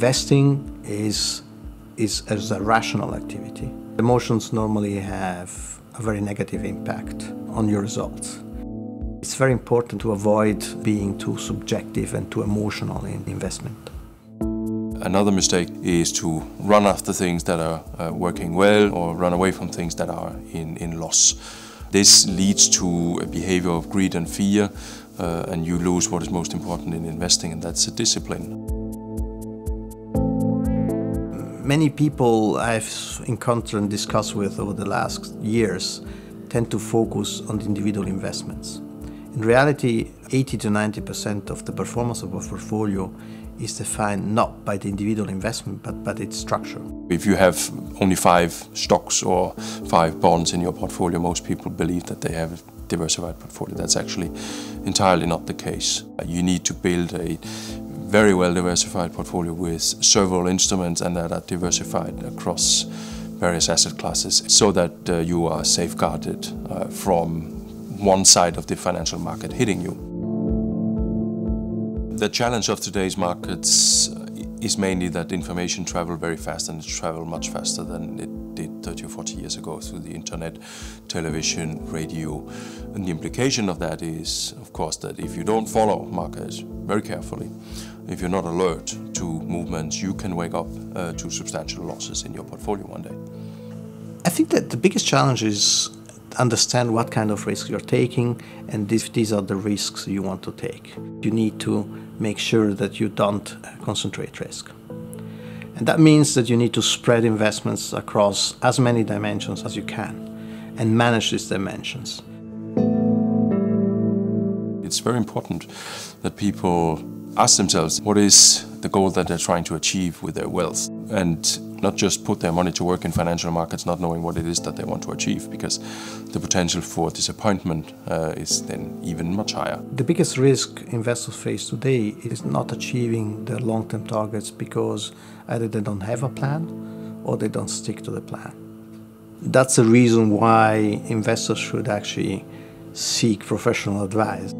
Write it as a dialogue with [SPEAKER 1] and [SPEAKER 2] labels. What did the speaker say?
[SPEAKER 1] Investing is a rational activity. Emotions normally have a very negative impact on your results. It's very important to avoid being too subjective and too emotional in investment.
[SPEAKER 2] Another mistake is to run after things that are working well or run away from things that are in loss. This leads to a behavior of greed and fear, and you lose what is most important in investing, and that's a discipline.
[SPEAKER 1] Many people I've encountered and discussed with over the last years tend to focus on the individual investments. In reality, 80 to 90% of the performance of a portfolio is defined not by the individual investment, but by its structure.
[SPEAKER 2] If you have only 5 stocks or 5 bonds in your portfolio, most people believe that they have a diversified portfolio. That's actually entirely not the case. You need to build a very well diversified portfolio with several instruments and that are diversified across various asset classes so that you are safeguarded from one side of the financial market hitting you. The challenge of today's markets is mainly that information travels very fast, and it travels much faster than it did 30 or 40 years ago through the internet, television, radio. And the implication of that is, of course, that if you don't follow markets very carefully, if you're not alert to movements, you can wake up to substantial losses in your portfolio one day.
[SPEAKER 1] I think that the biggest challenge is understand what kind of risk you're taking, and if these are the risks you want to take. You need to make sure that you don't concentrate risk. And that means that you need to spread investments across as many dimensions as you can and manage these dimensions.
[SPEAKER 2] It's very important that people ask themselves what is the goal that they're trying to achieve with their wealth, and not just put their money to work in financial markets not knowing what it is that they want to achieve, because the potential for disappointment is then even much higher.
[SPEAKER 1] The biggest risk investors face today is not achieving their long-term targets because either they don't have a plan or they don't stick to the plan. That's the reason why investors should actually seek professional advice.